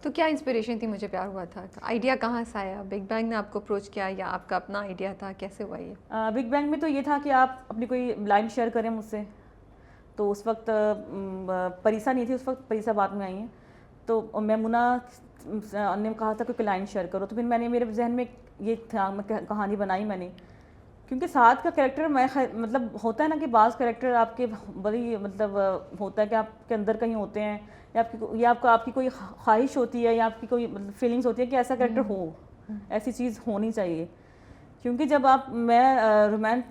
तो क्या इंस्पिरेशन थी मुझे प्यार हुआ था? आइडिया कहाँ से आया? बिग बैंग ने आपको अप्रोच किया या आपका अपना आइडिया था? कैसे हुआ ये? बिग बैंग में तो ये था कि आप अपनी कोई लाइन शेयर करें मुझसे। तो उस वक्त परीसा नहीं थी, उस वक्त परीसा बाद में आई हैं। तो मैमुना ने कहा था कोई लाइन शेयर करो, तो फिर मैंने मेरे जहन में ये था, कहानी बनाई मैंने। क्योंकि साथ का कैरेक्टर मतलब होता है ना कि बाज़ कैरेक्टर आपके बड़ी मतलब होता है कि आपके अंदर कहीं होते हैं, या आपकी कोई ख्वाहिश होती है, या आपकी कोई मतलब फीलिंग्स होती है कि ऐसा कैरेक्टर हो, ऐसी चीज़ होनी चाहिए। क्योंकि जब मैं रोमांस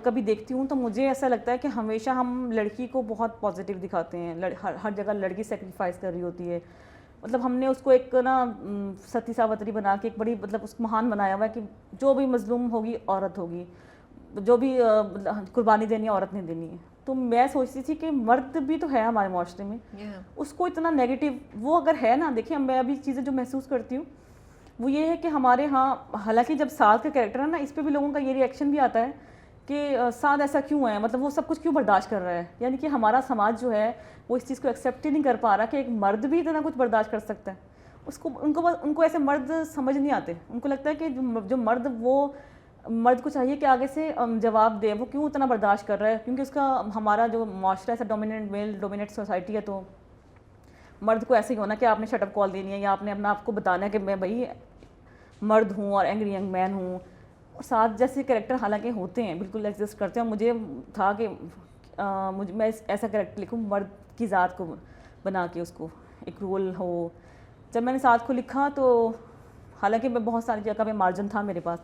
कभी देखती हूँ तो मुझे ऐसा लगता है कि हमेशा हम लड़की को बहुत पॉजिटिव दिखाते हैं, हर जगह लड़की सेक्रीफाइस कर रही होती है। मतलब हमने उसको एक ना सती सावित्री बना के एक बड़ी मतलब उसको महान बनाया हुआ है कि जो भी मजलूम होगी औरत होगी, जो भी कुर्बानी देनी है औरत ने देनी है। तो मैं सोचती थी कि मर्द भी तो है हमारे माशरे में, उसको इतना नेगेटिव वो अगर है ना, देखिए मैं अभी चीज़ें जो महसूस करती हूँ वो ये है कि हमारे यहाँ, हालांकि जब साथ का कैरेक्टर है ना, इस पर भी लोगों का ये रिएक्शन भी आता है कि साथ ऐसा क्यों है, मतलब वो सब कुछ क्यों बर्दाश्त कर रहा है। यानी कि हमारा समाज जो है वो इस चीज़ को एक्सेप्ट ही नहीं कर पा रहा कि एक मर्द भी इतना कुछ बर्दाश्त कर सकता है। उनको ऐसे मर्द समझ नहीं आते। उनको लगता है कि जो मर्द, वो मर्द को चाहिए कि आगे से जवाब दे, वो क्यों इतना बर्दाश्त कर रहा है, क्योंकि उसका हमारा जो माशरा ऐसा डोमिनेंट मेल डोमिनेट सोसाइटी है। तो मर्द को ऐसे ही होना कि आपने शटअप कॉल देनी है, या आपने अपना आपको बताना है कि मैं भाई मर्द हूँ और एंग्री यंग मैन हूँ। और साथ जैसे कैरेक्टर हालांकि होते हैं, बिल्कुल एग्जिस्ट करते हैं। मुझे था कि मैं ऐसा कैरेक्टर लिखूँ मर्द की ज़ात को बना के, उसको एक रोल हो। जब मैंने साथ को लिखा तो हालांकि मैं बहुत सारी जगह पे मार्जिन था मेरे पास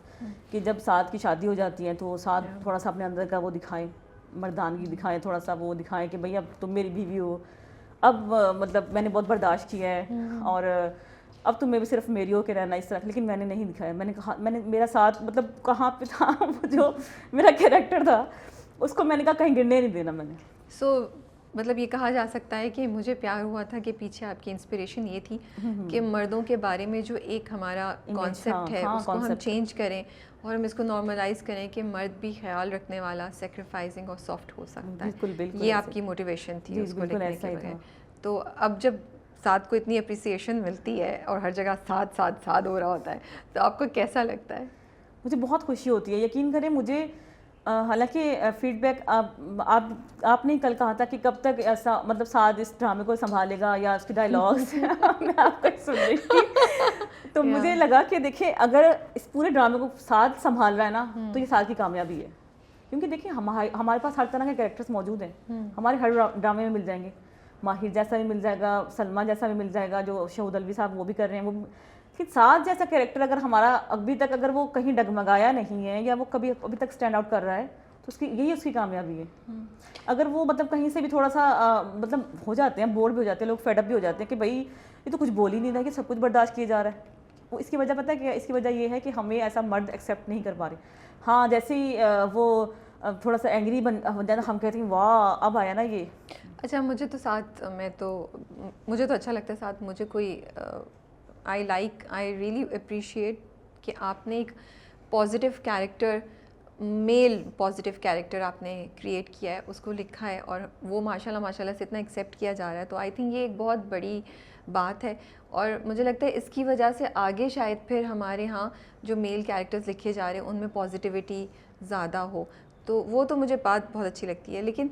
कि जब साथ की शादी हो जाती है तो साथ थोड़ा सा अपने अंदर का वो दिखाएं, मर्दानगी दिखाएं, थोड़ा सा वो दिखाएं कि भाई अब तुम मेरी बीवी हो, अब मतलब मैंने बहुत बर्दाश्त किया है और अब तुम्हें भी सिर्फ मेरी हो के रहना, इस तरह। लेकिन मैंने नहीं दिखाया। मैंने मेरा साथ मतलब कहाँ पे था वो जो मेरा कैरेक्टर था उसको मैंने कहा कहीं गिरने नहीं देना मैंने। मतलब ये कहा जा सकता है कि मुझे प्यार हुआ था कि पीछे आपकी इंस्पिरेशन ये थी कि मर्दों के बारे में जो एक हमारा कॉन्सेप्ट है उसको हम चेंज करें और हम इसको नॉर्मलाइज करें कि मर्द भी ख्याल रखने वाला, सेक्रीफाइसिंग और सॉफ्ट हो सकता है। बिल्कुल ये आपकी मोटिवेशन थी उसको लिखने के बगैर। तो अब जब साथ को इतनी अप्रिसिएशन मिलती है और हर जगह साथ साथ साथ हो रहा होता है तो आपको कैसा लगता है? मुझे बहुत खुशी होती है। यकीन करें मुझे, हालांकि फीडबैक आपने कल कहा था कि कब तक ऐसा मतलब साथ इस ड्रामे को संभालेगा या उसके डायलॉग्स मैं आपको सुन रही थी तो मुझे लगा कि देखिए अगर इस पूरे ड्रामे को साथ संभाल रहा है ना तो ये साथ की कामयाबी है। क्योंकि देखिए हमारे पास हर तरह के कैरेक्टर्स मौजूद हैं, हमारे हर ड्रामे में मिल जाएंगे। माहिर जैसा भी मिल जाएगा, सलमा जैसा भी मिल जाएगा, जो शहूद अलवी साहब वो भी कर रहे हैं। वो कि साथ जैसा कैरेक्टर अगर हमारा अभी तक अगर वो कहीं डगमगाया नहीं है या वो कभी अभी तक स्टैंड आउट कर रहा है तो यही उसकी कामयाबी है। अगर वो मतलब कहीं से भी थोड़ा सा मतलब हो जाते हैं, बोर भी हो जाते हैं लोग, फेडअप भी हो जाते हैं कि भाई ये तो कुछ बोल ही नहीं रहा, कि सब कुछ बर्दाश्त किया जा रहा है। वो इसकी वजह पता है क्या? इसकी वजह ये है कि हमें ऐसा मर्द एक्सेप्ट नहीं कर पा रहे। हाँ, जैसे ही वो थोड़ा सा एंग्री बन जाता हम कहते हैं वाह अब आया ना ये। अच्छा, मुझे तो अच्छा लगता है साथ। मुझे कोई आई रियली अप्रिशिएट कि आपने एक positive character, male positive character आपने क्रिएट किया है, उसको लिखा है और वो माशाल्लाह से इतना एक्सेप्ट किया जा रहा है। तो आई थिंक ये एक बहुत बड़ी बात है और मुझे लगता है इसकी वजह से आगे शायद फिर हमारे यहाँ जो मेल कैरेक्टर्स लिखे जा रहे हैं उनमें पॉजिटिविटी ज़्यादा हो। तो वो तो मुझे बात बहुत अच्छी लगती है। लेकिन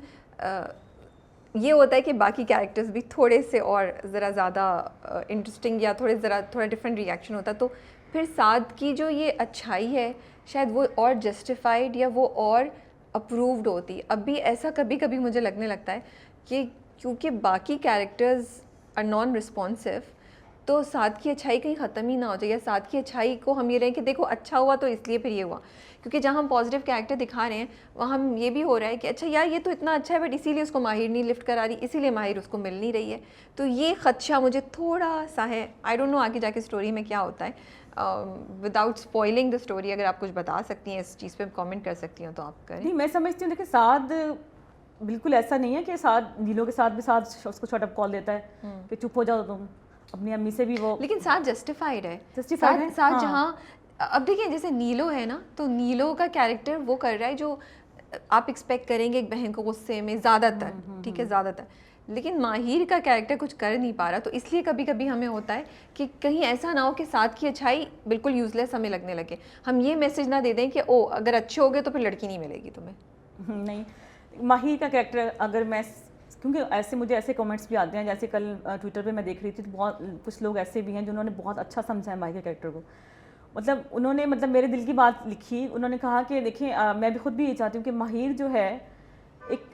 ये होता है कि बाकी कैरेक्टर्स भी थोड़े से और ज़रा ज़्यादा इंटरेस्टिंग या थोड़ा डिफरेंट रिएक्शन होता, तो फिर साथ की जो ये अच्छाई है शायद वो और जस्टिफाइड या वो और अप्रूव्ड होती। अब भी ऐसा कभी कभी मुझे लगने लगता है कि क्योंकि बाकी कैरेक्टर्स आर नॉन रिस्पॉन्सिव तो साथ की अच्छाई कहीं ख़त्म ही ना हो जाए, या साथ की अच्छाई को हम ये रहें कि देखो अच्छा हुआ तो इसलिए फिर ये हुआ। क्योंकि जहाँ हम पॉजिटिव कैरेक्टर दिखा रहे हैं वहाँ हम ये भी हो रहा है कि अच्छा यार ये तो इतना अच्छा है बट इसीलिए उसको माहिर नहीं लिफ्ट करा रही, इसीलिए माहिर उसको मिल नहीं रही है। तो ये खदशा मुझे थोड़ा सा है। आई डोंट नो आगे जाके स्टोरी में क्या होता है। विदाउट स्पॉइलिंग द स्टोरी अगर आप कुछ बता सकती हैं इस चीज़ पे कमेंट कर सकती हैं तो आप करें। नहीं, मैं समझती हूँ देखिए साथ बिल्कुल ऐसा नहीं है कि साथ नीलों के साथ भी साथ उसको शॉर्ट अप कॉल देता है कि चुप हो जाओ तुम, अपनी अम्मी से भी वो। लेकिन साथ जस्टिफाइड है, जस्टिफाइड है साथ जहाँ अब देखिए जैसे नीलो है ना, तो नीलो का कैरेक्टर वो कर रहा है जो आप एक्सपेक्ट करेंगे एक बहन को गुस्से में ज़्यादातर, ठीक है ज़्यादातर, लेकिन माहिर का कैरेक्टर कुछ कर नहीं पा रहा, तो इसलिए कभी कभी हमें होता है कि कहीं ऐसा ना हो कि साथ की अच्छाई बिल्कुल यूजलेस हमें लगने लगे, हम ये मैसेज ना दे दें कि ओ अगर अच्छे हो गए तो फिर लड़की नहीं मिलेगी तुम्हें। नहीं, माहिर का कैरेक्टर अगर मैं, क्योंकि ऐसे मुझे ऐसे कमेंट्स भी आते हैं, जैसे कल ट्विटर पे मैं देख रही थी तो बहुत कुछ लोग ऐसे भी हैं जिन्होंने बहुत अच्छा समझा है माहिर के कैरेक्टर को, मतलब उन्होंने मतलब मेरे दिल की बात लिखी। उन्होंने कहा कि देखिए मैं भी खुद भी ये चाहती हूँ कि माहिर जो है एक,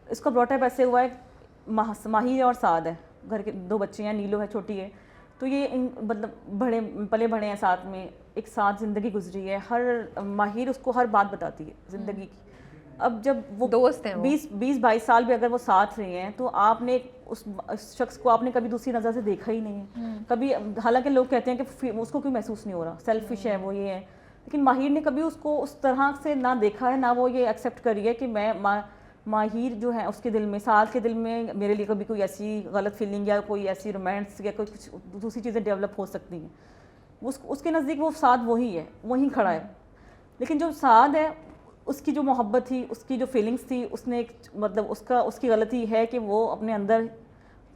इसका ब्रॉटअप ऐसे हुआ है, माहिर और साद है, घर के 2 बच्चे हैं, नीलो है छोटी है, तो ये मतलब बड़े पले बड़े हैं साथ में, एक साथ ज़िंदगी गुजरी है, हर माहिर उसको हर बात बताती है ज़िंदगी की। अब जब वो दोस्त हैं, 20-22 साल भी अगर वो साथ रहे हैं तो आपने उस शख्स को आपने कभी दूसरी नज़र से देखा ही नहीं है कभी। हालांकि लोग कहते हैं कि उसको क्यों महसूस नहीं हो रहा, सेल्फिश है वो, ये है, लेकिन माहिर ने कभी उसको उस तरह से ना देखा है, ना वो ये एक्सेप्ट करी है कि मैं माहिर जो है उसके दिल में, साथ के दिल में मेरे लिए कभी कोई ऐसी गलत फीलिंग या कोई ऐसी रोमांस या कोई कुछ दूसरी चीज़ें डेवलप हो सकती हैं। उसके नज़दीक वो साद वही है, वहीं खड़ा है। लेकिन जो साद है उसकी जो मोहब्बत थी, उसकी जो फीलिंग्स थी, उसने एक मतलब उसकी गलती है कि वो अपने अंदर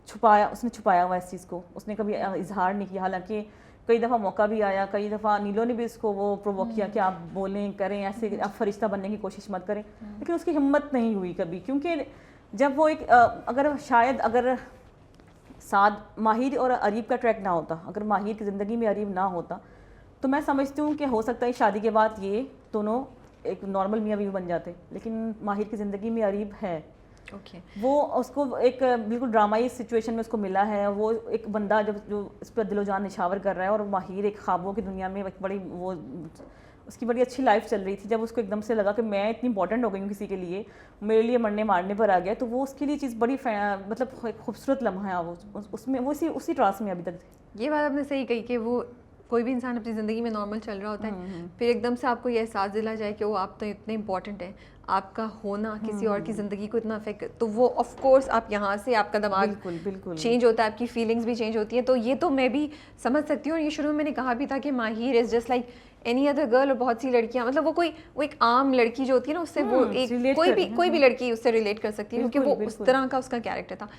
उसने छुपाया हुआ इस चीज़ को, उसने कभी इजहार नहीं किया। हालांकि कई दफ़ा मौका भी आया, कई दफ़ा नीलो ने भी इसको वो प्रोवोक किया कि आप बोलें करें ऐसे, आप फरिश्ता बनने की कोशिश मत करें, लेकिन उसकी हिम्मत नहीं हुई कभी। क्योंकि जब वो एक अगर साद माहिर और अरीब का ट्रैक ना होता, अगर माहिर की ज़िंदगी में अरीब ना होता, तो मैं समझती हूँ कि हो सकता है शादी के बाद ये दोनों एक नॉर्मल मियाँ बीवी बन जाते, लेकिन माहिर की ज़िंदगी में अरीब है। वो उसको एक बिल्कुल ड्रामाई सिचुएशन में उसको मिला है, वो एक बंदा जो इस पर दिलो जान निछावर कर रहा है, और माहिर एक ख्वाबों की दुनिया में एक बड़ी वो उसकी बड़ी अच्छी लाइफ चल रही थी। जब उसको एकदम से लगा कि मैं इतनी इंपॉर्टेंट हो गई हूँ किसी के लिए, मेरे लिए मरने मारने पर आ गया, तो वो उसके लिए चीज़ बड़ी मतलब खूबसूरत लम्हा है वो उसमें, वो उसी ट्रास में अभी तक। ये बात आपने सही कही कि वो कोई भी इंसान अपनी ज़िंदगी में नॉर्मल चल रहा होता है, फिर एकदम से आपको ये एहसास दिला जाए कि वो आप तो इतने इंपॉर्टेंट हैं, आपका होना किसी और की ज़िंदगी को इतना अफेक्ट, तो वो ऑफ कोर्स आप यहाँ से आपका दिमाग बिल्कुल चेंज होता है, आपकी फीलिंग्स भी चेंज होती हैं। तो ये तो मैं भी समझ सकती हूँ, और ये शुरू में मैंने कहा भी था कि माहिर is just like any other girl, और बहुत सी लड़कियाँ, मतलब वो एक आम लड़की जो होती है ना, उससे वो एक कोई भी लड़की उससे रिलेट कर सकती है, क्योंकि वो उस तरह का उसका कैरेक्टर था।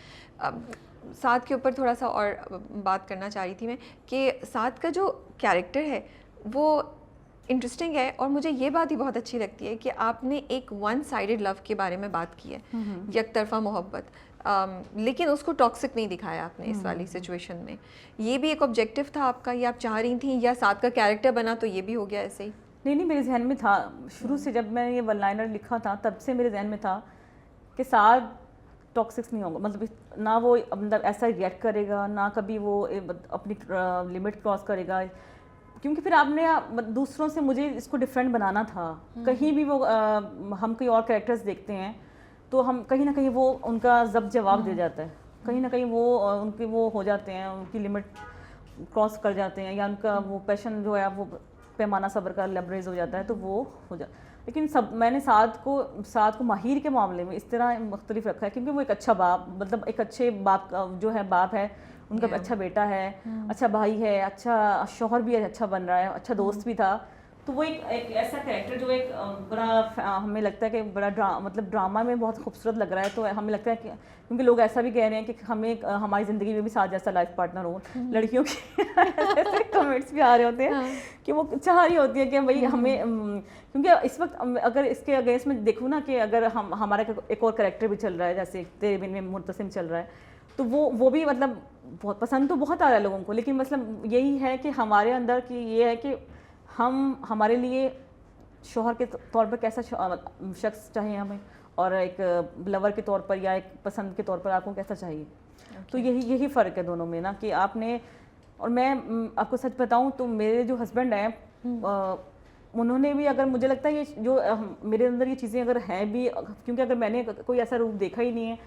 साद के ऊपर थोड़ा सा और बात करना चाह रही थी मैं कि साद का जो कैरेक्टर है वो इंटरेस्टिंग है, और मुझे ये बात ही बहुत अच्छी लगती है कि आपने एक वन साइडेड लव के बारे में बात की है, एक तरफा मोहब्बत, लेकिन उसको टॉक्सिक नहीं दिखाया आपने इस वाली सिचुएशन में। ये भी एक ऑब्जेक्टिव था आपका, ये आप चाह रही थी, या साद का कैरेक्टर बना तो ये भी हो गया ऐसे ही? नहीं, मेरे जहन में था शुरू से, जब मैं ये वन लाइनर लिखा था तब से मेरे जहन में था कि साद टॉक्सिक्स नहीं होगा, मतलब ना वो मतलब ऐसा रिएक्ट करेगा, ना कभी वो अपनी लिमिट क्रॉस करेगा, क्योंकि फिर आपने दूसरों से मुझे इसको डिफरेंट बनाना था। कहीं भी वो हम कोई और कैरेक्टर्स देखते हैं तो हम कहीं ना कहीं वो उनका जवाब दे जाता है, कहीं ना कहीं वो उनके वो हो जाते हैं, उनकी लिमिट क्रॉस कर जाते हैं, या उनका वो पैशन जो है वो पैमाना सब्र का लबरेज हो जाता है, तो वो हो जाता। लेकिन मैंने साद को माहिर के मामले में इस तरह मुख्तलिफ रखा है, क्योंकि वो एक अच्छा बाप, मतलब एक अच्छे बाप जो है, बाप है उनका, अच्छा बेटा है, अच्छा भाई है, अच्छा शौहर भी अच्छा बन रहा है, अच्छा दोस्त भी था। तो वो एक ऐसा कैरेक्टर जो एक बड़ा हमें लगता है कि बड़ा मतलब ड्रामा में बहुत खूबसूरत लग रहा है। तो हमें लगता है कि क्योंकि लोग ऐसा भी कह रहे हैं कि हमें हमारी ज़िंदगी में भी साथ जैसा लाइफ पार्टनर हो, लड़कियों के ऐसे कमेंट्स भी आ रहे होते हैं कि वो चाह रही होती है कि भाई हमें, क्योंकि इस वक्त अगर इसके अगेंस्ट में देखूँ ना कि अगर हमारा एक और कैरेक्टर भी चल रहा है, जैसे तेरे बिन में मुर्तसिम चल रहा है, तो वो भी मतलब बहुत पसंद तो बहुत आ रहा है लोगों को, लेकिन मतलब यही है कि हमारे अंदर की ये है कि हमारे लिए शौहर के तौर पर कैसा शख्स चाहिए हमें, और एक लवर के तौर पर या एक पसंद के तौर पर आपको कैसा चाहिए। तो यही फ़र्क है दोनों में ना, कि आपने, और मैं आपको सच बताऊं तो मेरे जो हस्बैंड हैं उन्होंने भी, अगर मुझे लगता है ये जो मेरे अंदर ये चीज़ें अगर हैं भी, क्योंकि अगर मैंने कोई ऐसा रूप देखा ही नहीं है,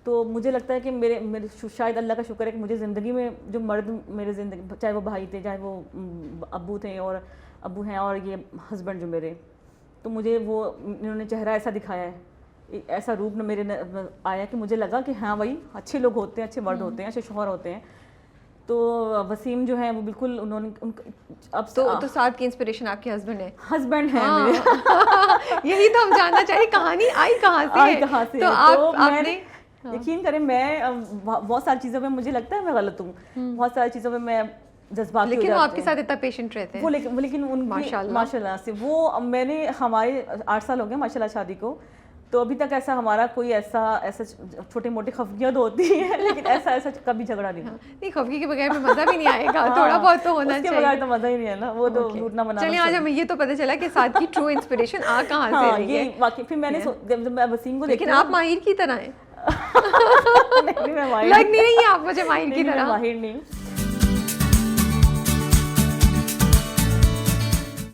तो मुझे लगता है कि मेरे शायद अल्लाह का शुक्र है कि मुझे ज़िंदगी में जो मर्द मेरे ज़िंदगी, चाहे वो भाई थे, चाहे वो अब्बू थे और अब्बू हैं, और ये हस्बैंड जो मेरे, तो मुझे वो इन्होंने चेहरा ऐसा दिखाया है, ऐसा रूप न मेरे आया कि मुझे लगा कि हाँ भाई अच्छे लोग होते हैं, अच्छे मर्द होते हैं, अच्छे शौहर होते हैं। तो वसीम जो है वो बिल्कुल उन्होंने अब तो साथ की इंस्पिरेशन आपके हस्बैंड है? हस्बैंड है मेरे। यही तो हम जानना चाहिए, कहानी आई कहाँ से? कहाँ से? तो आपने यकीन करें मैं बहुत सारी चीज़ों में मुझे लगता है मैं गलत हूँ, बहुत सारी चीज़ों में मैं जज्बाती हो लेकिन वो जाती आपके हूँ। साथ इतना पेशेंट रहते हैं। वो लेकिन उनकी माशाल्लाह से वो मैंने हमारे 8 साल हो गए माशाल्लाह शादी को, तो अभी तक ऐसा हमारा कोई ऐसा छोटे मोटे खफगियाँ तो होती है लेकिन ऐसा कभी झगड़ा नहीं हुआ। नहीं, खफगी के बगैर में मज़ा भी नहीं आएगा, थोड़ा बहुत तो होना उसके चाहिए। बगैर तो मज़ा ही नहीं है ना, वो तो लूटना बनाना। चलिए आज हमें ये तो पता चला कि साद की ट्रू इंस्पिरेशन आ कहाँ से हाँ, रही ये है। वाकई फिर मैंने जब मैं वसीम को लेकिन देखती आप माहिर की तरह हैं। नहीं मैं माहिर लग नहीं रही है आप मुझे माहिर की नहीं, मैं तरह। माहिर नहीं हूँ।